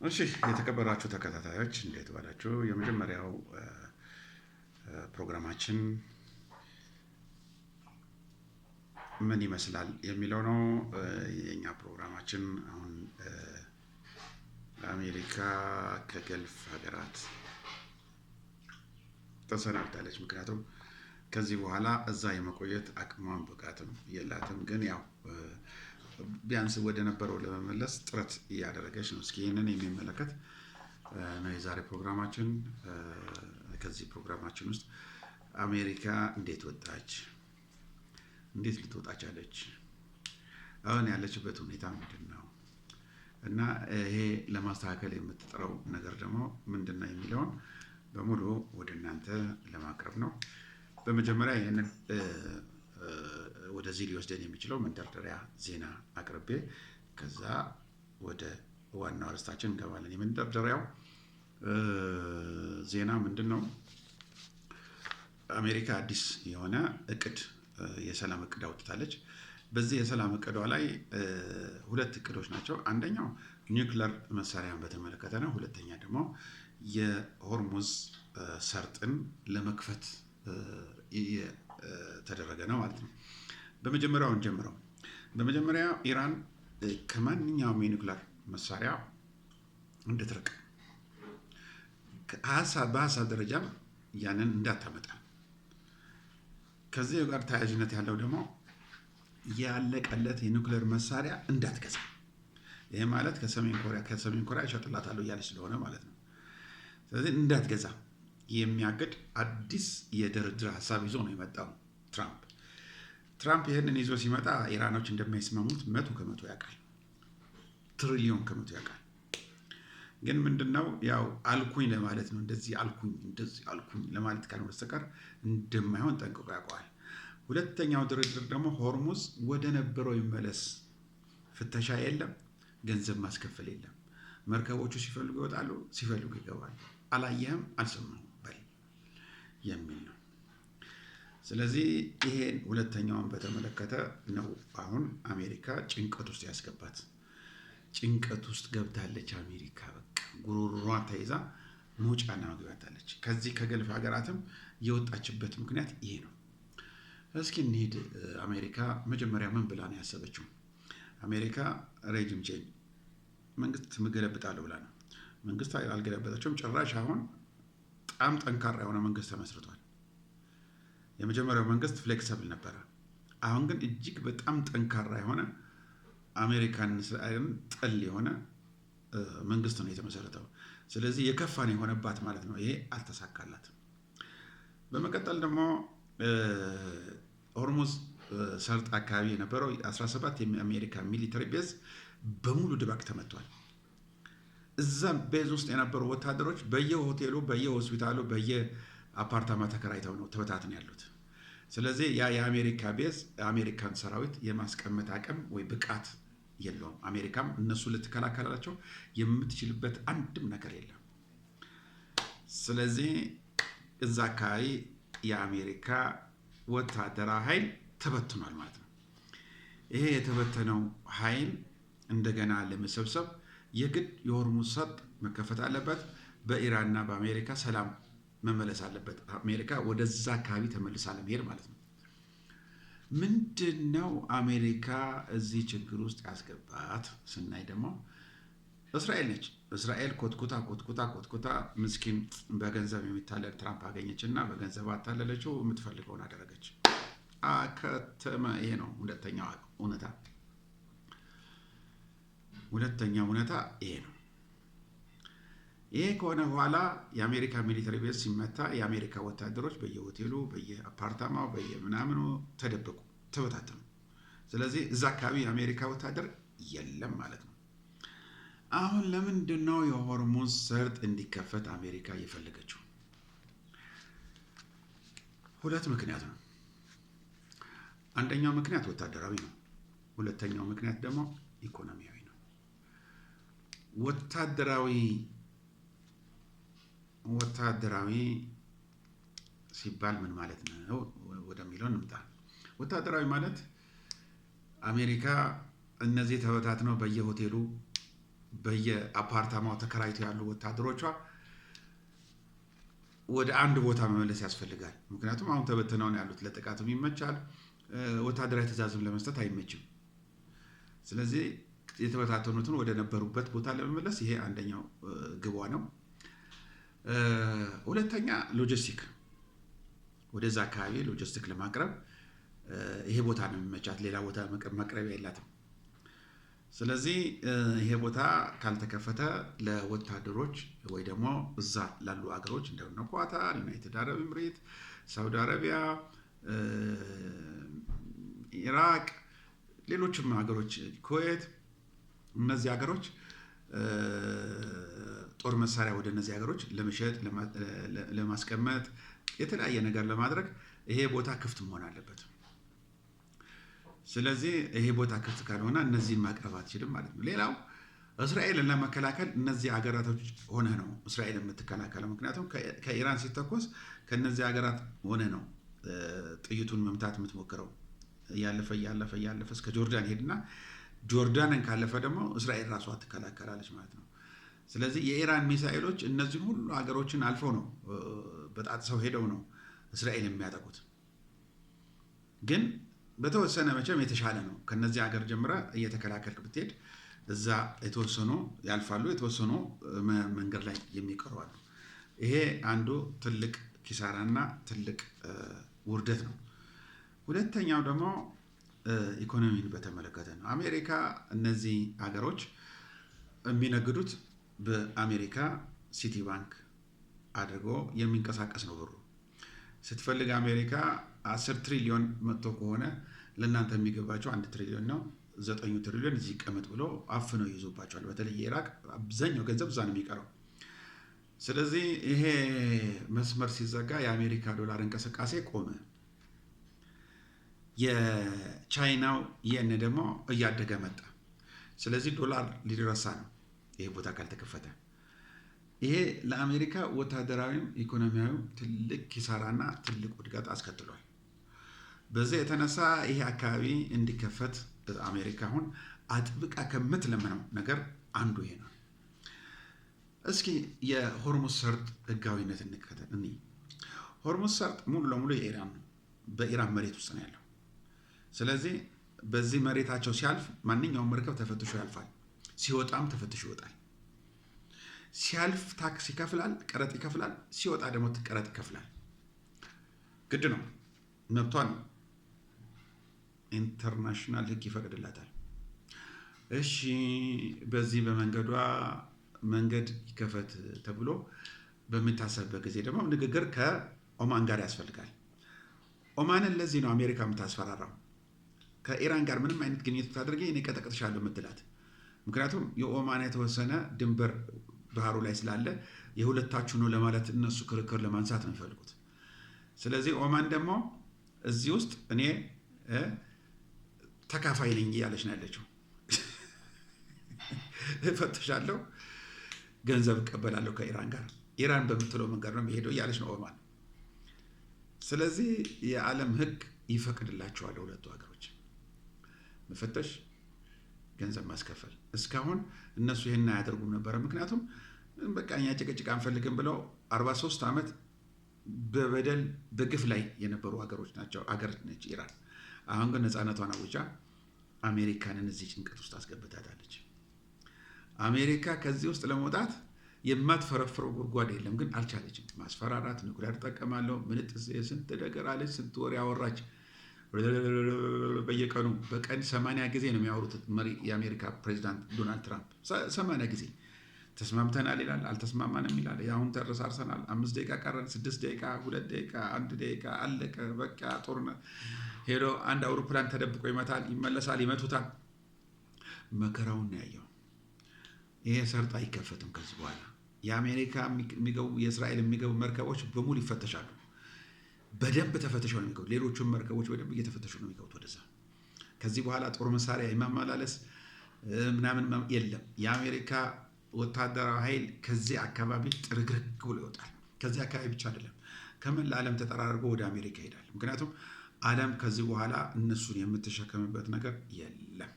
እሺ የተከበራችሁ ተከታታዮች እንዴት ዋላችሁ? የመጀመሪያው ፕሮግራማችን ምን ይመስላል የሚለው ነው። የኛ ፕሮግራማችን አሁን አሜሪካ ከገልፍ ሀገራት ተሰናብታለች። ምክንያቱም ከዚህ በኋላ እዛ የመቆየት አቅሟን ብቃትም የላትም። ግን ያው ቢያንስ ወደ ነበረው ለመመለስ ጥረት እያደረገች ነው። እስኪ ይህንን የሚመለከት ነው የዛሬ ፕሮግራማችን። ከዚህ ፕሮግራማችን ውስጥ አሜሪካ እንዴት ወጣች፣ እንዴት ልትወጣ ቻለች፣ አሁን ያለችበት ሁኔታ ምንድን ነው እና ይሄ ለማስተካከል የምትጥረው ነገር ደግሞ ምንድን ነው የሚለውን በሙሉ ወደ እናንተ ለማቅረብ ነው። በመጀመሪያ ይህንን ወደዚህ ሊወስደን የሚችለው መንደርደሪያ ዜና አቅርቤ ከዛ ወደ ዋናው ርዕሳችን እንገባለን። የመንደርደሪያው ዜና ምንድን ነው? አሜሪካ አዲስ የሆነ እቅድ የሰላም እቅድ አውጥታለች። በዚህ የሰላም እቅዷ ላይ ሁለት እቅዶች ናቸው። አንደኛው ኒውክለር መሳሪያን በተመለከተ ነው። ሁለተኛ ደግሞ የሆርሙዝ ሰርጥን ለመክፈት የተደረገ ነው ማለት ነው። በመጀመሪያው እንጀምረው። በመጀመሪያ ኢራን ከማንኛውም የኒውክለር መሳሪያ እንድትርቅ በሀሳብ ደረጃም ያንን እንዳታመጣ፣ ከዚህ ጋር ተያያዥነት ያለው ደግሞ ያለቀለት የኒውክሌር መሳሪያ እንዳትገዛ። ይሄ ማለት ከሰሜን ኮሪያ እሸጥላታለሁ እያለች ስለሆነ ማለት ነው። ስለዚህ እንዳትገዛ የሚያግድ አዲስ የድርድር ሀሳብ ይዞ ነው የመጣው ትራምፕ ይህንን ይዞ ሲመጣ ኢራኖች እንደማይስማሙት 100% ያውቃል፣ ትሪሊዮን ከመቶ ያውቃል። ግን ምንድነው ያው አልኩኝ ለማለት ነው። እንደዚህ አልኩኝ ለማለት ካልሆነ በስተቀር እንደማይሆን ጠንቅቆ ያውቀዋል። ሁለተኛው ድርድር ደግሞ ሆርሙዝ ወደ ነበረው ይመለስ፣ ፍተሻ የለም፣ ገንዘብ ማስከፈል የለም፣ መርከቦቹ ሲፈልጉ ይወጣሉ፣ ሲፈልጉ ይገባሉ፣ አላየህም አልሰማሁም በል የሚል ነው። ስለዚህ ይሄን ሁለተኛውን በተመለከተ ነው አሁን አሜሪካ ጭንቀት ውስጥ ያስገባት። ጭንቀት ውስጥ ገብታለች አሜሪካ። በቃ ጉሮሯ ተይዛ መውጫና መግቢያ አጣለች። ከዚህ ከገልፍ ሀገራትም የወጣችበት ምክንያት ይሄ ነው። እስኪ እንሂድ። አሜሪካ መጀመሪያ ምን ብላ ነው ያሰበችው? አሜሪካ ሬጅም ቼንጅ መንግስት ምገለብጣለሁ ብላ ነው። መንግስት አልገለበጠችውም። ጭራሽ አሁን በጣም ጠንካራ የሆነ መንግስት ተመስርቷል። የመጀመሪያው መንግስት ፍሌክሰብል ነበረ። አሁን ግን እጅግ በጣም ጠንካራ የሆነ አሜሪካን እስራኤልን ጥል የሆነ መንግስት ነው የተመሰረተው። ስለዚህ የከፋ ነው የሆነባት ማለት ነው። ይሄ አልተሳካላትም። በመቀጠል ደግሞ ሆርሙዝ ሰርጥ አካባቢ የነበረው 17 የአሜሪካ ሚሊተሪ ቤዝ በሙሉ ድባቅ ተመቷል። እዛ ቤዝ ውስጥ የነበሩ ወታደሮች በየሆቴሉ፣ በየሆስፒታሉ፣ በየአፓርታማ ተከራይተው ነው ተበታትን ያሉት። ስለዚህ ያ የአሜሪካ ቤዝ የአሜሪካን ሰራዊት የማስቀመጥ አቅም ወይ ብቃት የለውም። አሜሪካም እነሱ ልትከላከላቸው የምትችልበት አንድም ነገር የለም። ስለዚህ እዛ አካባቢ የአሜሪካ ወታደራዊ ኃይል ተበትኗል ማለት ነው። ይሄ የተበተነው ኃይል እንደገና ለመሰብሰብ የግድ የሆርሙዝ ሰርጥ መከፈት አለበት። በኢራንና በአሜሪካ ሰላም መመለስ አለበት። አሜሪካ ወደዛ አካባቢ ተመልሳ ለመሄድ ማለት ነው። ምንድነው አሜሪካ እዚህ ችግር ውስጥ ያስገባት ስናይ ደግሞ እስራኤል ነች። እስራኤል ኮትኩታ ምስኪን በገንዘብ የሚታለል ትራምፕ አገኘች እና በገንዘብ አታለለችው፣ የምትፈልገውን አደረገች። ከተማ ይሄ ነው ሁለተኛው እውነታ ይሄ ነው። ይሄ ከሆነ በኋላ የአሜሪካ ሚሊተሪ ቤዝ ሲመታ የአሜሪካ ወታደሮች በየሆቴሉ፣ በየአፓርታማው፣ በየምናምኑ ተደበቁ፣ ተበታተኑ። ስለዚህ እዛ አካባቢ የአሜሪካ ወታደር የለም ማለት ነው። አሁን ለምንድን ነው የሆርሙዝ ሰርጥ እንዲከፈት አሜሪካ እየፈለገችው? ሁለት ምክንያት ነው። አንደኛው ምክንያት ወታደራዊ ነው። ሁለተኛው ምክንያት ደግሞ ኢኮኖሚያዊ ነው። ወታደራዊ ሲባል ምን ማለት ነው ወደሚለው እንምጣ። ወታደራዊ ማለት አሜሪካ እነዚህ ተበታትነው በየሆቴሉ በየአፓርታማው ተከራይተው ያሉ ወታደሮቿ ወደ አንድ ቦታ መመለስ ያስፈልጋል። ምክንያቱም አሁን ተበትነው ነው ያሉት። ለጥቃትም ይመቻል፣ ወታደራዊ ትዕዛዝም ለመስጠት አይመችም። ስለዚህ የተበታተኑትን ወደ ነበሩበት ቦታ ለመመለስ ይሄ አንደኛው ግቧ ነው። ሁለተኛ ሎጂስቲክ፣ ወደዛ አካባቢ ሎጂስቲክ ለማቅረብ ይሄ ቦታ ነው የሚመቻት፣ ሌላ ቦታ መቅረቢያ የላትም። ስለዚህ ይሄ ቦታ ካልተከፈተ ለወታደሮች ወይ ደግሞ እዛ ላሉ አገሮች እንደሆነ ኳታር፣ ዩናይትድ አረብ ኤምሬት፣ ሳውዲ አረቢያ፣ ኢራቅ፣ ሌሎችም ሀገሮች ኩዌት፣ እነዚህ ሀገሮች ጦር መሳሪያ ወደ እነዚህ ሀገሮች ለመሸጥ ለማስቀመጥ የተለያየ ነገር ለማድረግ ይሄ ቦታ ክፍት መሆን አለበት። ስለዚህ ይሄ ቦታ ክፍት ካልሆነ እነዚህን ማቅረብ አትችልም ማለት ነው። ሌላው እስራኤልን ለመከላከል እነዚህ ሀገራቶች ሆነ ነው እስራኤል የምትከላከለው። ምክንያቱም ከኢራን ሲተኮስ ከነዚህ ሀገራት ሆነ ነው ጥይቱን መምታት የምትሞክረው። እያለፈ እስከ ጆርዳን ሄድና ጆርዳንን ካለፈ ደግሞ እስራኤል ራሷ ትከላከላለች ማለት ነው። ስለዚህ የኢራን ሚሳኤሎች እነዚህ ሁሉ ሀገሮችን አልፈው ነው በጣጥሰው ሄደው ነው እስራኤል የሚያጠቁት። ግን በተወሰነ መቼም የተሻለ ነው። ከነዚህ ሀገር ጀምረ እየተከላከልክ ብትሄድ እዛ የተወሰኑ ያልፋሉ፣ የተወሰኑ መንገድ ላይ የሚቀሩ አሉ። ይሄ አንዱ ትልቅ ኪሳራና ትልቅ ውርደት ነው። ሁለተኛው ደግሞ ኢኮኖሚን በተመለከተ ነው። አሜሪካ እነዚህ ሀገሮች የሚነግዱት በአሜሪካ ሲቲ ባንክ አድርጎ የሚንቀሳቀስ ነው ብሩ። ስትፈልግ አሜሪካ 10 ትሪሊዮን መጥቶ ከሆነ ለእናንተ የሚገባቸው 1 ትሪሊዮን ነው። 9 ትሪሊዮን እዚህ ይቀመጥ ብሎ አፍነው ይይዙባቸዋል። በተለይ የኢራቅ አብዛኛው ገንዘብ እዛ ነው የሚቀረው። ስለዚህ ይሄ መስመር ሲዘጋ የአሜሪካ ዶላር እንቅስቃሴ ቆመ። የቻይናው የን ደግሞ እያደገ መጣ። ስለዚህ ዶላር ሊረሳ ነው ይሄ ቦታ ካልተከፈተ። ይሄ ለአሜሪካ ወታደራዊም ኢኮኖሚያዊም ትልቅ ኪሳራና ትልቅ ውድቀት አስከትሏል። በዚህ የተነሳ ይሄ አካባቢ እንዲከፈት አሜሪካ አሁን አጥብቃ ከምትለምነው ነገር አንዱ ይሄ ነው። እስኪ የሆርሙዝ ሰርጥ ህጋዊነት እንከተል። ሆርሙዝ ሰርጥ ሙሉ ለሙሉ የኢራን ነው፣ በኢራን መሬት ውስጥ ነው ያለው። ስለዚህ በዚህ መሬታቸው ሲያልፍ ማንኛውም መርከብ ተፈትሾ ያልፋል። ሲወጣም ተፈትሾ ይወጣል። ሲያልፍ ታክስ ይከፍላል፣ ቀረጥ ይከፍላል። ሲወጣ ደግሞ ቀረጥ ይከፍላል። ግድ ነው፣ መብቷ ነው። ኢንተርናሽናል ህግ ይፈቅድላታል። እሺ፣ በዚህ በመንገዷ መንገድ ይከፈት ተብሎ በሚታሰብበት ጊዜ ደግሞ ንግግር ከኦማን ጋር ያስፈልጋል። ኦማንን ለዚህ ነው አሜሪካ የምታስፈራራው። ከኢራን ጋር ምንም አይነት ግንኙነት ታደርጊ እኔ ቀጠቅጥሻለሁ የምትላት። ምክንያቱም የኦማን የተወሰነ ድንበር ባህሩ ላይ ስላለ የሁለታችሁ ነው ለማለት እነሱ ክርክር ለማንሳት ነው የሚፈልጉት። ስለዚህ ኦማን ደግሞ እዚህ ውስጥ እኔ ተካፋይ ነኝ እያለች ነው ያለችው። እፈትሻለሁ፣ ገንዘብ እቀበላለሁ ከኢራን ጋር፣ ኢራን በምትለው መንገድ ነው የሚሄደው እያለች ነው ኦማን። ስለዚህ የዓለም ህግ ይፈቅድላቸዋል ሁለቱ ሀገሮች መፈተሽ፣ ገንዘብ ማስከፈል። እስካሁን እነሱ ይሄን አያደርጉም ነበረ። ምክንያቱም በቃ እኛ ጭቅጭቅ አንፈልግም ብለው 43 ዓመት በበደል በግፍ ላይ የነበሩ ሀገሮች ናቸው። ሀገር ነች ኢራን። አሁን ግን ነፃነቷን አውጃ አሜሪካንን እዚህ ጭንቀት ውስጥ አስገብታታለች። አሜሪካ ከዚህ ውስጥ ለመውጣት የማትፈረፍረው ጉድጓድ የለም፣ ግን አልቻለችም። ማስፈራራት፣ ኒውክሌር እጠቀማለሁ፣ ምንጥስ፣ ስንት ነገር አለች፣ ስንት ወሬ ያወራች። በየቀኑ በቀን 80 ጊዜ ነው የሚያወሩት የአሜሪካ ፕሬዚዳንት ዶናልድ ትራምፕ 80 ጊዜ። ተስማምተናል ይላል፣ አልተስማማንም ይላል። አሁን ተረሳርሰናል፣ 5 ደቂቃ ቀረን፣ 6 ደቂቃ፣ 2 ደቂቃ፣ 1 ደቂቃ፣ አለቀ በቃ ጦርነት። ሄዶ አንድ አውሮፕላን ተደብቆ ይመታል፣ ይመለሳል፣ ይመቱታል። መከራውን ያየው። ይሄ ሰርጥ አይከፈትም ከዚህ በኋላ። የአሜሪካ የሚገቡ የእስራኤል የሚገቡ መርከቦች በሙሉ ይፈተሻሉ። በደንብ ተፈተሸው ነው የሚገቡ። ሌሎቹም መርከቦች በደንብ እየተፈተሹ ነው የሚገቡት ወደዛ። ከዚህ በኋላ ጦር መሳሪያ የማመላለስ ምናምን የለም። የአሜሪካ ወታደራዊ ኃይል ከዚህ አካባቢ ጥርግርግ ብሎ ይወጣል። ከዚህ አካባቢ ብቻ አይደለም፣ ከመላ ዓለም ተጠራርጎ ወደ አሜሪካ ይሄዳል። ምክንያቱም ዓለም ከዚህ በኋላ እነሱን የምትሸከምበት ነገር የለም።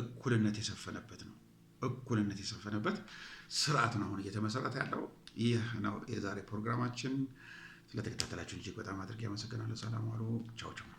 እኩልነት የሰፈነበት ነው። እኩልነት የሰፈነበት ስርዓት ነው አሁን እየተመሰረተ ያለው። ይህ ነው የዛሬ ፕሮግራማችን። ስለተከታተላችሁ እጅግ በጣም አድርጌ አመሰግናለሁ። ሰላም ዋሉ። ቻው ቻው።